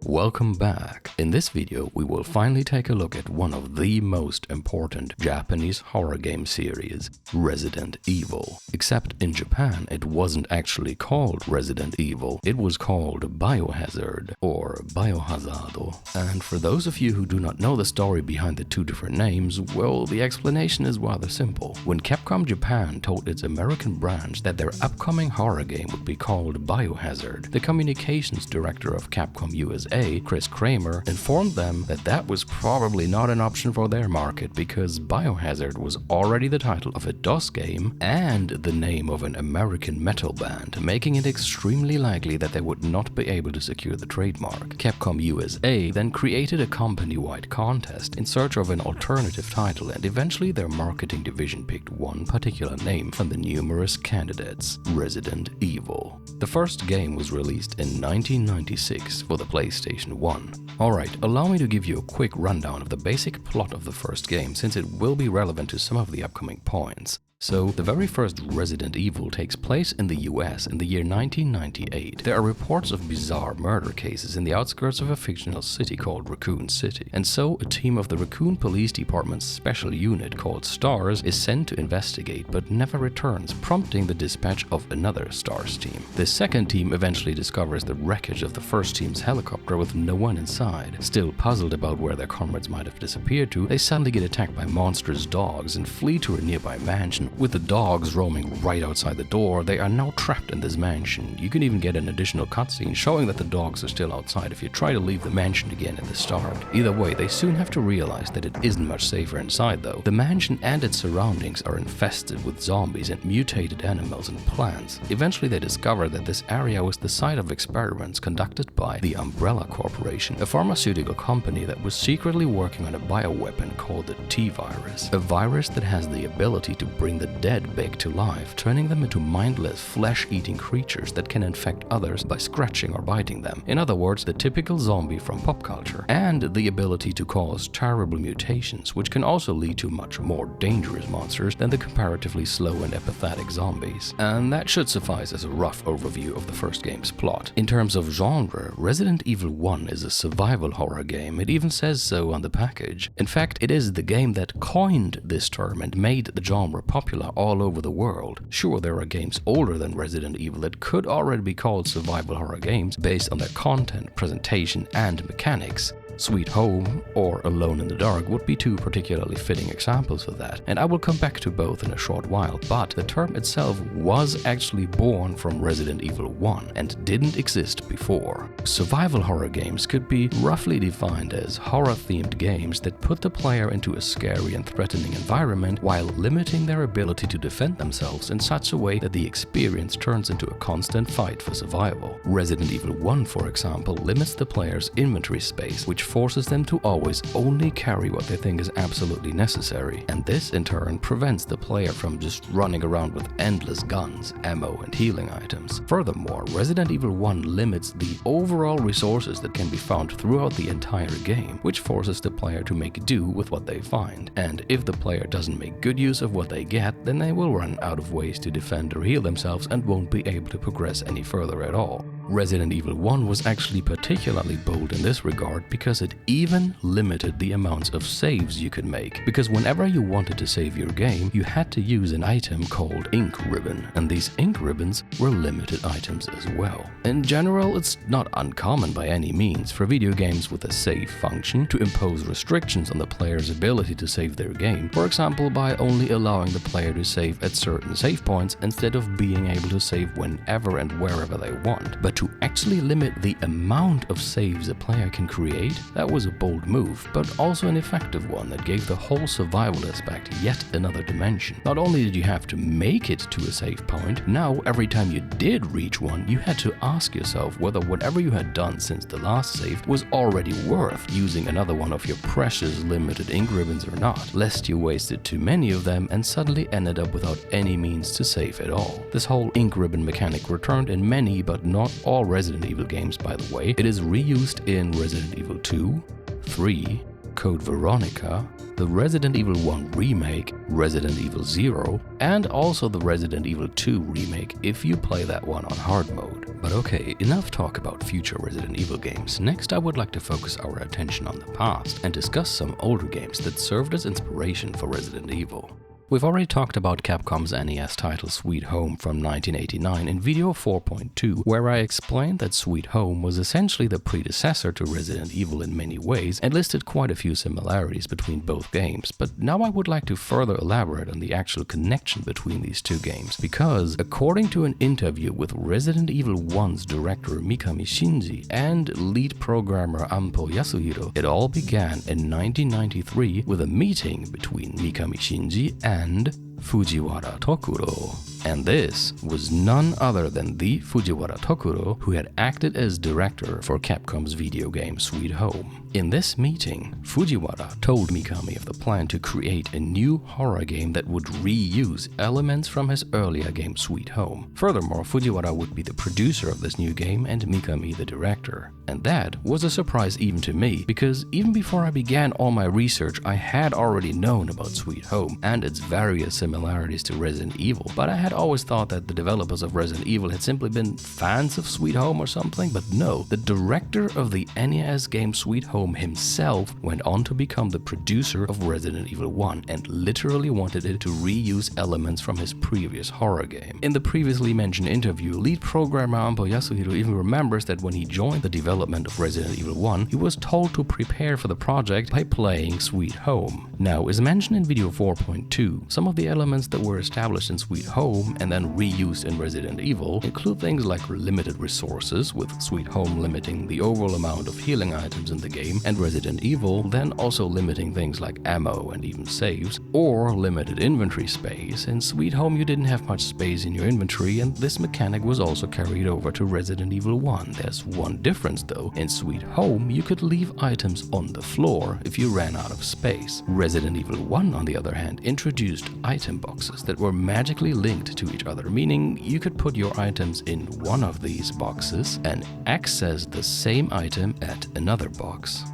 Welcome back. In this video, we will finally take a look at one of the most important Japanese horror game series, Resident Evil. Except in Japan, it wasn't actually called Resident Evil, it was called Biohazard, or Biohazard. And for those of you who do not know the story behind the two different names, well, the explanation is rather simple. When Capcom Japan told its American branch that their upcoming horror game would be called Biohazard, the communications director of Capcom USA, Chris Kramer, informed them that that was probably not an option for their market because Biohazard was already the title of a DOS game and the name of an American metal band, making it extremely likely that they would not be able to secure the trademark. Capcom USA then created a company-wide contest in search of an alternative title, and eventually their marketing division picked one particular name from the numerous candidates: Resident Evil. The first game was released in 1996 for the PlayStation 1. Alright, allow me to give you a quick rundown of the basic plot of the first game, since it will be relevant to some of the upcoming points. So, the very first Resident Evil takes place in the US in the year 1998. There are reports of bizarre murder cases in the outskirts of a fictional city called Raccoon City. And so, a team of the Raccoon Police Department's special unit called STARS is sent to investigate but never returns, prompting the dispatch of another STARS team. The second team eventually discovers the wreckage of the first team's helicopter with no one inside. Still puzzled about where their comrades might have disappeared to, they suddenly get attacked by monstrous dogs and flee to a nearby mansion. With the dogs roaming right outside the door, they are now trapped in this mansion. You can even get an additional cutscene showing that the dogs are still outside if you try to leave the mansion again at the start. Either way, they soon have to realize that it isn't much safer inside though. The mansion and its surroundings are infested with zombies and mutated animals and plants. Eventually they discover that this area was the site of experiments conducted by the Umbrella Corporation, a pharmaceutical company that was secretly working on a bioweapon called the T-Virus, a virus that has the ability to bring the dead back to life, turning them into mindless, flesh-eating creatures that can infect others by scratching or biting them. In other words, the typical zombie from pop culture. And the ability to cause terrible mutations, which can also lead to much more dangerous monsters than the comparatively slow and apathetic zombies. And that should suffice as a rough overview of the first game's plot. In terms of genre, Resident Evil 1 is a survival horror game. It even says so on the package. In fact, it is the game that coined this term and made the genre popular all over the world. Sure, there are games older than Resident Evil that could already be called survival horror games based on their content, presentation, and mechanics. Sweet Home or Alone in the Dark would be two particularly fitting examples for that, and I will come back to both in a short while, but the term itself was actually born from Resident Evil 1 and didn't exist before. Survival horror games could be roughly defined as horror-themed games that put the player into a scary and threatening environment while limiting their ability to defend themselves in such a way that the experience turns into a constant fight for survival. Resident Evil 1, for example, limits the player's inventory space, which forces them to always only carry what they think is absolutely necessary, and this in turn prevents the player from just running around with endless guns, ammo, and healing items. Furthermore, Resident Evil 1 limits the overall resources that can be found throughout the entire game, which forces the player to make do with what they find, and if the player doesn't make good use of what they get, then they will run out of ways to defend or heal themselves and won't be able to progress any further at all. Resident Evil 1 was actually particularly bold in this regard because it even limited the amounts of saves you could make, because whenever you wanted to save your game, you had to use an item called ink ribbon, and these ink ribbons were limited items as well. In general, it's not uncommon by any means for video games with a save function to impose restrictions on the player's ability to save their game, for example by only allowing the player to save at certain save points instead of being able to save whenever and wherever they want. But to actually limit the amount of saves a player can create, that was a bold move, but also an effective one that gave the whole survival aspect yet another dimension. Not only did you have to make it to a save point, now every time you did reach one, you had to ask yourself whether whatever you had done since the last save was already worth using another one of your precious limited ink ribbons or not, lest you wasted too many of them and suddenly ended up without any means to save at all. This whole ink ribbon mechanic returned in many but not all Resident Evil games, by the way. It is reused in Resident Evil 2, 3, Code Veronica, the Resident Evil 1 Remake, Resident Evil 0, and also the Resident Evil 2 Remake if you play that one on hard mode. But okay, enough talk about future Resident Evil games. Next, I would like to focus our attention on the past and discuss some older games that served as inspiration for Resident Evil. We've already talked about Capcom's NES title Sweet Home from 1989 in video 4.2, where I explained that Sweet Home was essentially the predecessor to Resident Evil in many ways and listed quite a few similarities between both games. But now I would like to further elaborate on the actual connection between these two games, because according to an interview with Resident Evil 1's director Mikami Shinji and lead programmer Ampo Yasuhiro, it all began in 1993 with a meeting between Mikami Shinji and Fujiwara Tokuro. And this was none other than the Fujiwara Tokuro who had acted as director for Capcom's video game Sweet Home. In this meeting, Fujiwara told Mikami of the plan to create a new horror game that would reuse elements from his earlier game Sweet Home. Furthermore, Fujiwara would be the producer of this new game and Mikami the director. And that was a surprise even to me, because even before I began all my research, I had already known about Sweet Home and its various similarities to Resident Evil, but I had always thought that the developers of Resident Evil had simply been fans of Sweet Home or something, but no, the director of the NES game Sweet Home himself went on to become the producer of Resident Evil 1 and literally wanted it to reuse elements from his previous horror game. In the previously mentioned interview, lead programmer Ampo Yasuhiro even remembers that when he joined the development of Resident Evil 1, he was told to prepare for the project by playing Sweet Home. Now, as mentioned in video 4.2, some of the elements that were established in Sweet Home and then reused in Resident Evil include things like limited resources, with Sweet Home limiting the overall amount of healing items in the game, and Resident Evil then also limiting things like ammo and even saves, or limited inventory space. In Sweet Home you didn't have much space in your inventory, and this mechanic was also carried over to Resident Evil 1. There's one difference though: in Sweet Home you could leave items on the floor if you ran out of space. Resident Evil 1, on the other hand, introduced item boxes that were magically linked to each other, meaning you could put your items in one of these boxes and access the same item at another box.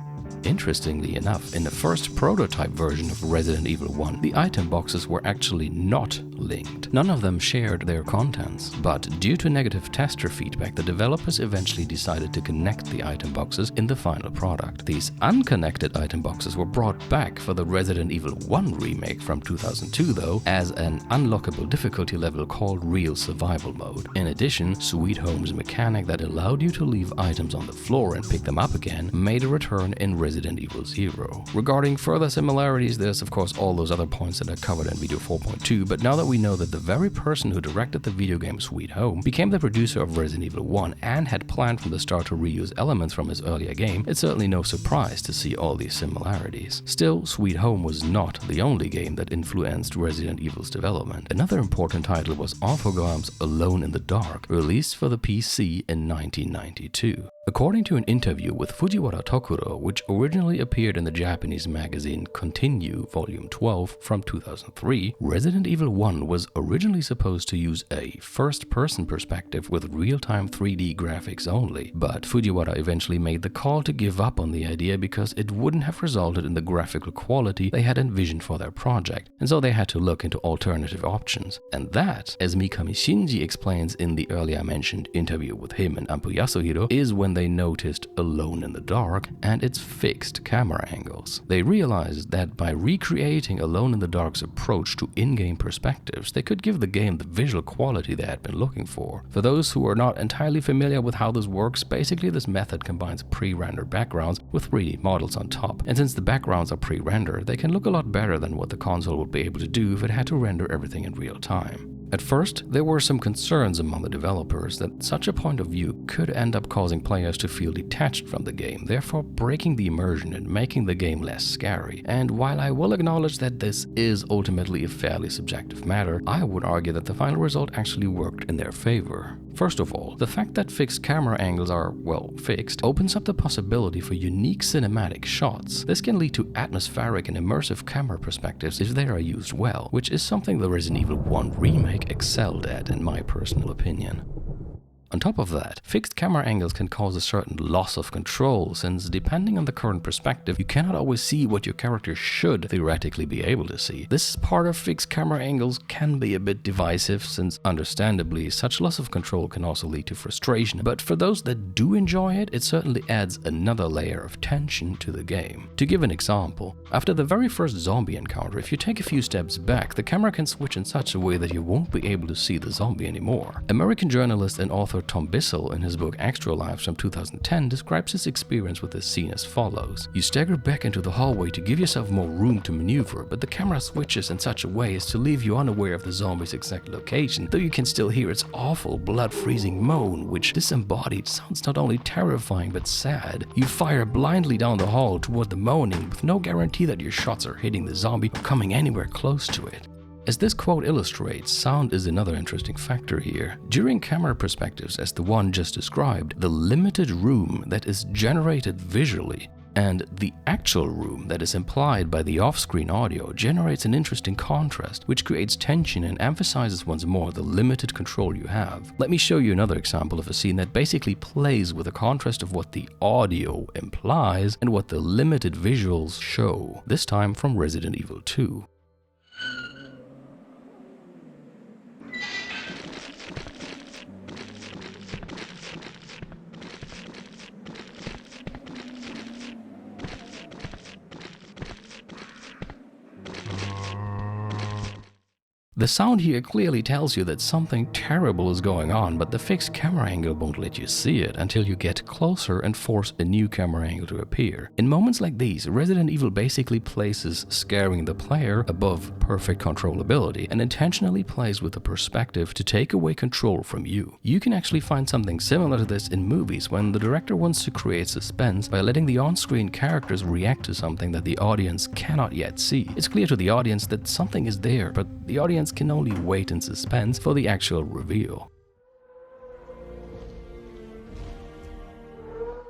Interestingly enough, in the first prototype version of Resident Evil 1, the item boxes were actually not linked. None of them shared their contents, but due to negative tester feedback, the developers eventually decided to connect the item boxes in the final product. These unconnected item boxes were brought back for the Resident Evil 1 remake from 2002 though, as an unlockable difficulty level called Real Survival Mode. In addition, Sweet Home's mechanic that allowed you to leave items on the floor and pick them up again made a return in Resident Evil 0. Regarding further similarities, there's of course all those other points that I covered in video 4.2, but now that we know that the very person who directed the video game Sweet Home became the producer of Resident Evil 1 and had planned from the start to reuse elements from his earlier game, it's certainly no surprise to see all these similarities. Still, Sweet Home was not the only game that influenced Resident Evil's development. Another important title was Orthogram's Alone in the Dark, released for the PC in 1992. According to an interview with Fujiwara Tokuro, which originally appeared in the Japanese magazine Continue Volume 12 from 2003, Resident Evil 1 was originally supposed to use a first-person perspective with real-time 3D graphics only, but Fujiwara eventually made the call to give up on the idea because it wouldn't have resulted in the graphical quality they had envisioned for their project, and so they had to look into alternative options. And that, as Mikami Shinji explains in the earlier mentioned interview with him and Ampo Yasuhiro, is when they noticed Alone in the Dark and its fixed camera angles. They realized that by recreating Alone in the Dark's approach to in-game perspectives, they could give the game the visual quality they had been looking for. For those who are not entirely familiar with how this works, basically this method combines pre-rendered backgrounds with 3D models on top, and since the backgrounds are pre-rendered, they can look a lot better than what the console would be able to do if it had to render everything in real time. At first, there were some concerns among the developers that such a point of view could end up causing players to feel detached from the game, therefore breaking the immersion and making the game less scary. And while I will acknowledge that this is ultimately a fairly subjective matter, I would argue that the final result actually worked in their favor. First of all, the fact that fixed camera angles are, well, fixed, opens up the possibility for unique cinematic shots. This can lead to atmospheric and immersive camera perspectives if they are used well, which is something the Resident Evil 1 remake excelled at in my personal opinion. On top of that, fixed camera angles can cause a certain loss of control, since depending on the current perspective, you cannot always see what your character should theoretically be able to see. This part of fixed camera angles can be a bit divisive, since understandably such loss of control can also lead to frustration, but for those that do enjoy it, it certainly adds another layer of tension to the game. To give an example, after the very first zombie encounter, if you take a few steps back, the camera can switch in such a way that you won't be able to see the zombie anymore. American journalist and author Tom Bissell, in his book Extra Lives from 2010, describes his experience with this scene as follows. You stagger back into the hallway to give yourself more room to maneuver, but the camera switches in such a way as to leave you unaware of the zombie's exact location, though you can still hear its awful, blood-freezing moan, which disembodied sounds not only terrifying but sad. You fire blindly down the hall toward the moaning, with no guarantee that your shots are hitting the zombie or coming anywhere close to it. As this quote illustrates, sound is another interesting factor here. During camera perspectives as the one just described, the limited room that is generated visually and the actual room that is implied by the off-screen audio generates an interesting contrast, which creates tension and emphasizes once more the limited control you have. Let me show you another example of a scene that basically plays with the contrast of what the audio implies and what the limited visuals show, this time from Resident Evil 2. The sound here clearly tells you that something terrible is going on, but the fixed camera angle won't let you see it until you get closer and force a new camera angle to appear. In moments like these, Resident Evil basically places scaring the player above perfect controllability and intentionally plays with the perspective to take away control from you. You can actually find something similar to this in movies when the director wants to create suspense by letting the on-screen characters react to something that the audience cannot yet see. It's clear to the audience that something is there, but the audience can only wait in suspense for the actual reveal.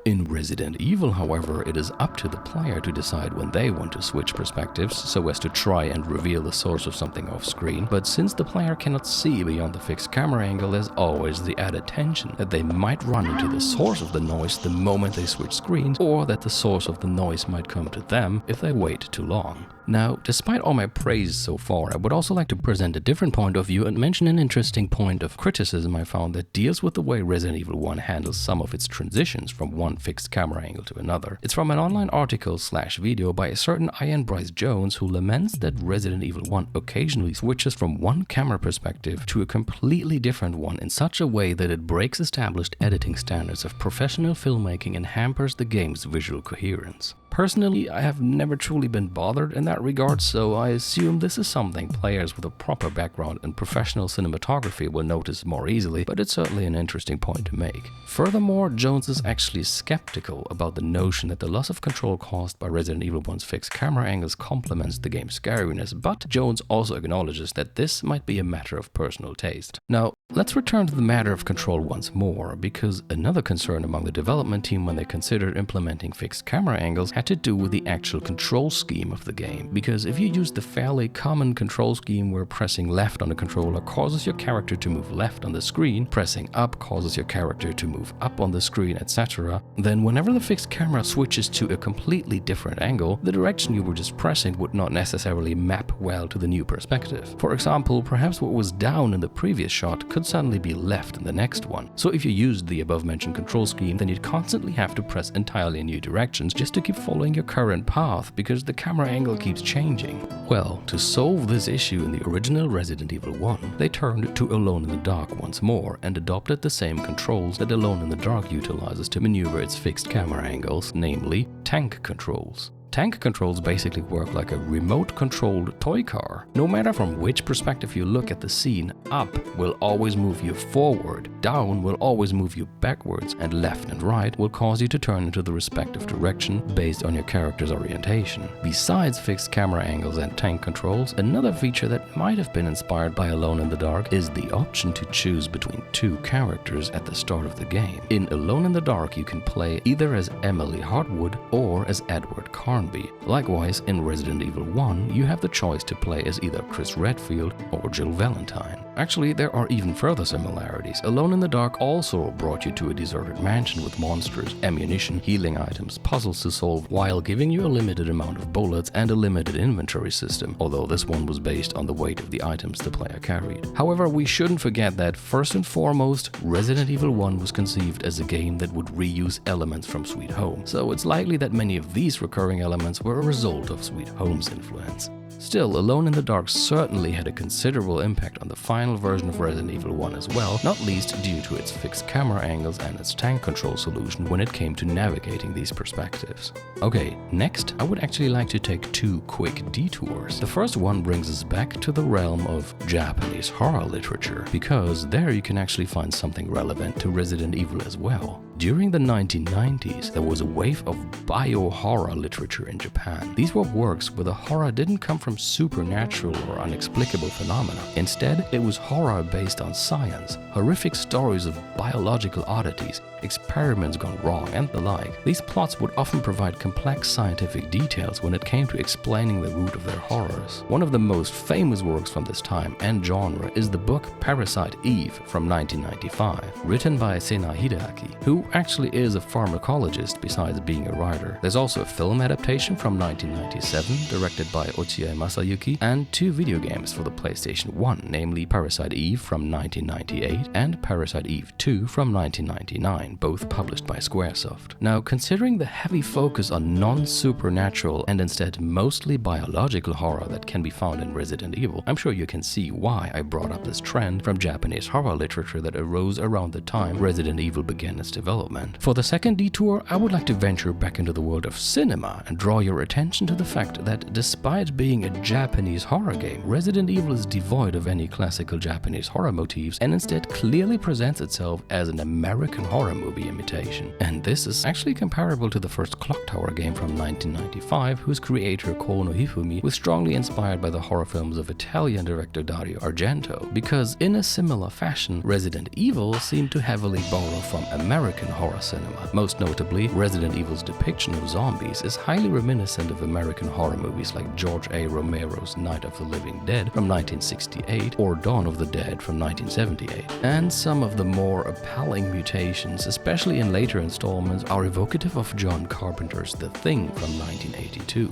In Resident Evil, however, it is up to the player to decide when they want to switch perspectives so as to try and reveal the source of something off-screen, but since the player cannot see beyond the fixed camera angle, there's always the added tension that they might run into the source of the noise the moment they switch screens, or that the source of the noise might come to them if they wait too long. Now, despite all my praise so far, I would also like to present a different point of view and mention an interesting point of criticism I found that deals with the way Resident Evil 1 handles some of its transitions from one fixed camera angle to another. It's from an online article/video by a certain Ian Bryce Jones, who laments that Resident Evil 1 occasionally switches from one camera perspective to a completely different one in such a way that it breaks established editing standards of professional filmmaking and hampers the game's visual coherence. Personally, I have never truly been bothered in that regard, so I assume this is something players with a proper background in professional cinematography will notice more easily, but it's certainly an interesting point to make. Furthermore, Jones is actually skeptical about the notion that the loss of control caused by Resident Evil 1's fixed camera angles complements the game's scariness, but Jones also acknowledges that this might be a matter of personal taste. Now, let's return to the matter of control once more, because another concern among the development team when they considered implementing fixed camera angles had to do with the actual control scheme of the game, because if you use the fairly common control scheme where pressing left on the controller causes your character to move left on the screen, pressing up causes your character to move up on the screen, etc., then whenever the fixed camera switches to a completely different angle, the direction you were just pressing would not necessarily map well to the new perspective. For example, perhaps what was down in the previous shot could suddenly be left in the next one. So if you used the above-mentioned control scheme, then you'd constantly have to press entirely new directions just to keep following your current path, because the camera angle keeps changing. Well, to solve this issue in the original Resident Evil 1, they turned to Alone in the Dark once more and adopted the same controls that Alone in the Dark utilizes to maneuver its fixed camera angles, namely tank controls. Tank controls basically work like a remote-controlled toy car. No matter from which perspective you look at the scene, up will always move you forward, down will always move you backwards, and left and right will cause you to turn into the respective direction based on your character's orientation. Besides fixed camera angles and tank controls, another feature that might have been inspired by Alone in the Dark is the option to choose between two characters at the start of the game. In Alone in the Dark, you can play either as Emily Hartwood or as Edward Carnby. Likewise, in Resident Evil 1, you have the choice to play as either Chris Redfield or Jill Valentine. Actually, there are even further similarities. Alone in the Dark also brought you to a deserted mansion with monsters, ammunition, healing items, puzzles to solve, while giving you a limited amount of bullets and a limited inventory system, although this one was based on the weight of the items the player carried. However, we shouldn't forget that, first and foremost, Resident Evil 1 was conceived as a game that would reuse elements from Sweet Home, so it's likely that many of these recurring elements were a result of Sweet Home's influence. Still, Alone in the Dark certainly had a considerable impact on the final version of Resident Evil 1 as well, not least due to its fixed camera angles and its tank control solution when it came to navigating these perspectives. Okay, next, I would actually like to take two quick detours. The first one brings us back to the realm of Japanese horror literature, because there you can actually find something relevant to Resident Evil as well. During the 1990s, there was a wave of bio-horror literature in Japan. These were works where the horror didn't come from supernatural or inexplicable phenomena. Instead, it was horror based on science, horrific stories of biological oddities, experiments gone wrong, and the like. These plots would often provide complex scientific details when it came to explaining the root of their horrors. One of the most famous works from this time and genre is the book Parasite Eve from 1995, written by Sena Hideaki, who actually is a pharmacologist besides being a writer. There's also a film adaptation from 1997, directed by Ochiai Masayuki, and two video games for the PlayStation 1, namely Parasite Eve from 1998 and Parasite Eve 2 from 1999, both published by Squaresoft. Now, considering the heavy focus on non-supernatural and instead mostly biological horror that can be found in Resident Evil, I'm sure you can see why I brought up this trend from Japanese horror literature that arose around the time Resident Evil began its development. For the second detour, I would like to venture back into the world of cinema and draw your attention to the fact that despite being a Japanese horror game, Resident Evil is devoid of any classical Japanese horror motifs and instead clearly presents itself as an American horror movie imitation. And this is actually comparable to the first Clock Tower game from 1995, whose creator Kono Hifumi was strongly inspired by the horror films of Italian director Dario Argento, because in a similar fashion, Resident Evil seemed to heavily borrow from American horror cinema. Most notably, Resident Evil's depiction of zombies is highly reminiscent of American horror movies like George A. Romero's Night of the Living Dead from 1968 or Dawn of the Dead from 1978. And some of the more appalling mutations, especially in later installments, are evocative of John Carpenter's The Thing from 1982.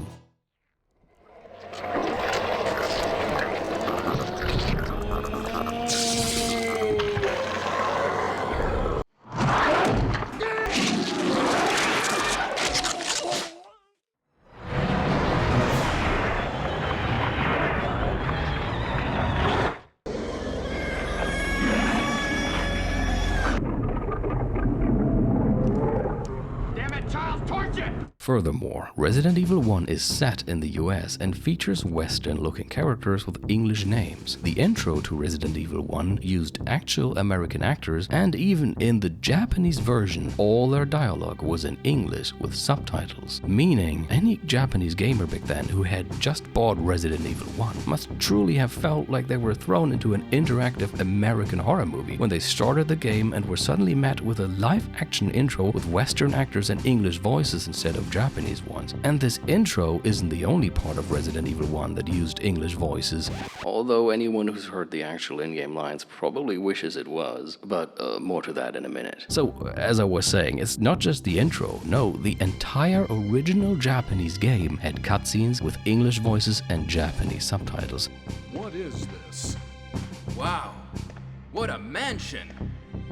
Furthermore, Resident Evil 1 is set in the US and features Western-looking characters with English names. The intro to Resident Evil 1 used actual American actors, and even in the Japanese version, all their dialogue was in English with subtitles, meaning any Japanese gamer back then who had just bought Resident Evil 1 must truly have felt like they were thrown into an interactive American horror movie when they started the game and were suddenly met with a live-action intro with Western actors and English voices instead of Japanese ones. And this intro isn't the only part of Resident Evil 1 that used English voices, although anyone who's heard the actual in-game lines probably wishes it was, but more to that in a minute. So, as I was saying, it's not just the intro, no, the entire original Japanese game had cutscenes with English voices and Japanese subtitles. What is this? Wow, what a mansion!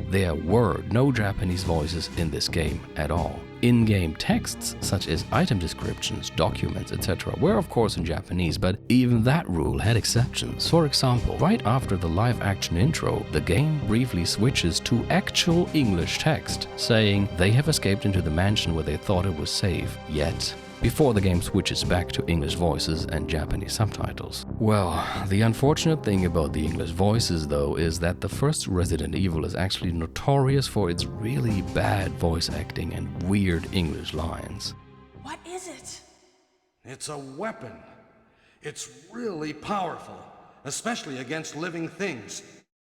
There were no Japanese voices in this game at all. In-game texts, such as item descriptions, documents, etc., were of course in Japanese, but even that rule had exceptions. For example, right after the live-action intro, the game briefly switches to actual English text, saying they have escaped into the mansion where they thought it was safe, yet before the game switches back to English voices and Japanese subtitles. Well, the unfortunate thing about the English voices though is that the first Resident Evil is actually notorious for its really bad voice acting and weird English lines. What is it? It's a weapon. It's really powerful, especially against living things.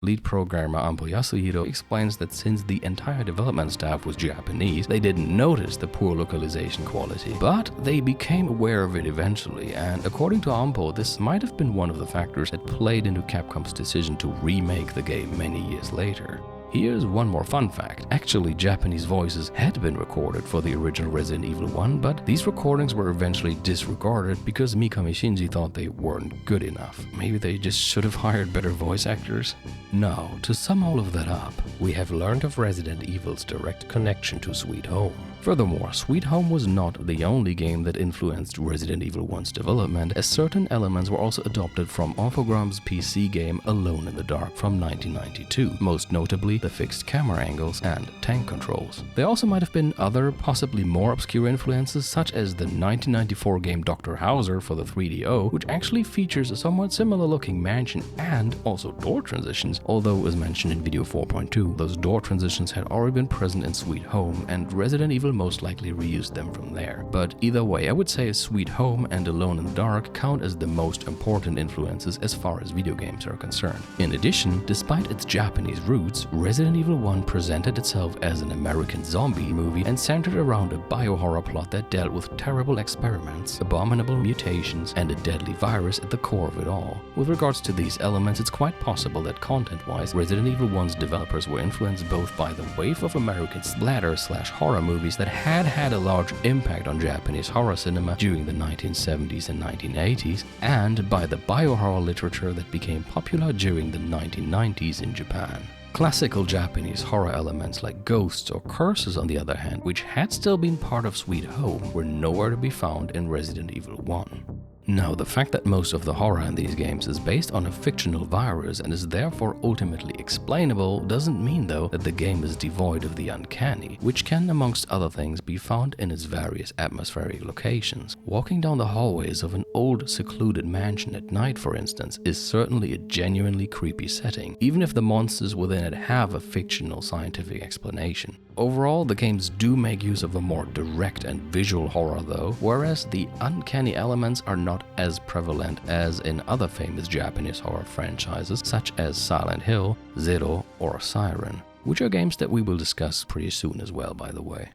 Lead programmer Ampo Yasuhiro explains that since the entire development staff was Japanese, they didn't notice the poor localization quality. But they became aware of it eventually, and according to Ampo, this might have been one of the factors that played into Capcom's decision to remake the game many years later. Here's one more fun fact. Actually, Japanese voices had been recorded for the original Resident Evil 1, but these recordings were eventually disregarded because Mikami Shinji thought they weren't good enough. Maybe they just should have hired better voice actors? Now, to sum all of that up, we have learned of Resident Evil's direct connection to Sweet Home. Furthermore, Sweet Home was not the only game that influenced Resident Evil 1's development, as certain elements were also adopted from Infogram's PC game Alone in the Dark from 1992, most notably the fixed camera angles and tank controls. There also might have been other, possibly more obscure influences, such as the 1994 game Dr. Hauser for the 3DO, which actually features a somewhat similar looking mansion and also door transitions, although as mentioned in video 4.2, those door transitions had already been present in Sweet Home, and Resident Evil most likely reused them from there. But either way, I would say Sweet Home and Alone in the Dark count as the most important influences as far as video games are concerned. In addition, despite its Japanese roots, Resident Evil 1 presented itself as an American zombie movie and centered around a biohorror plot that dealt with terrible experiments, abominable mutations, and a deadly virus at the core of it all. With regards to these elements, it's quite possible that content-wise, Resident Evil 1's developers were influenced both by the wave of American splatter/horror movies that had a large impact on Japanese horror cinema during the 1970s and 1980s, and by the biohorror literature that became popular during the 1990s in Japan. Classical Japanese horror elements like ghosts or curses, on the other hand, which had still been part of Sweet Home, were nowhere to be found in Resident Evil 1. Now, the fact that most of the horror in these games is based on a fictional virus and is therefore ultimately explainable doesn't mean, though, that the game is devoid of the uncanny, which can, amongst other things, be found in its various atmospheric locations. Walking down the hallways of an old, secluded mansion at night, for instance, is certainly a genuinely creepy setting, even if the monsters within it have a fictional scientific explanation. Overall, the games do make use of a more direct and visual horror though, whereas the uncanny elements are not as prevalent as in other famous Japanese horror franchises such as Silent Hill, Zero, or Siren, which are games that we will discuss pretty soon as well, by the way.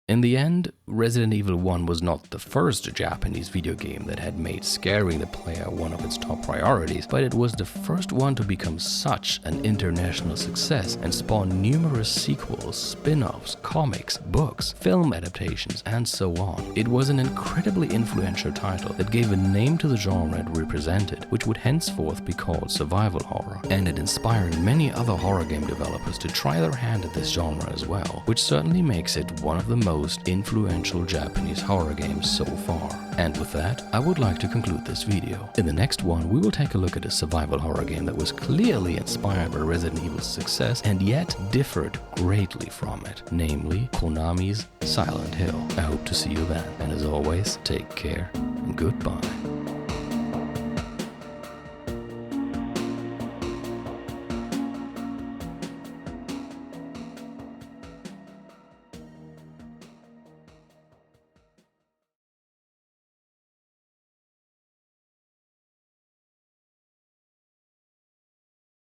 In the end, Resident Evil 1 was not the first Japanese video game that had made scaring the player one of its top priorities, but it was the first one to become such an international success and spawn numerous sequels, spin-offs, comics, books, film adaptations, and so on. It was an incredibly influential title that gave a name to the genre it represented, which would henceforth be called survival horror, and it inspired many other horror game developers to try their hand at this genre as well, which certainly makes it one of the most influential Japanese horror games so far. And with that, I would like to conclude this video. In the next one, we will take a look at a survival horror game that was clearly inspired by Resident Evil's success and yet differed greatly from it, namely Konami's Silent Hill. I hope to see you then, and as always, take care and goodbye.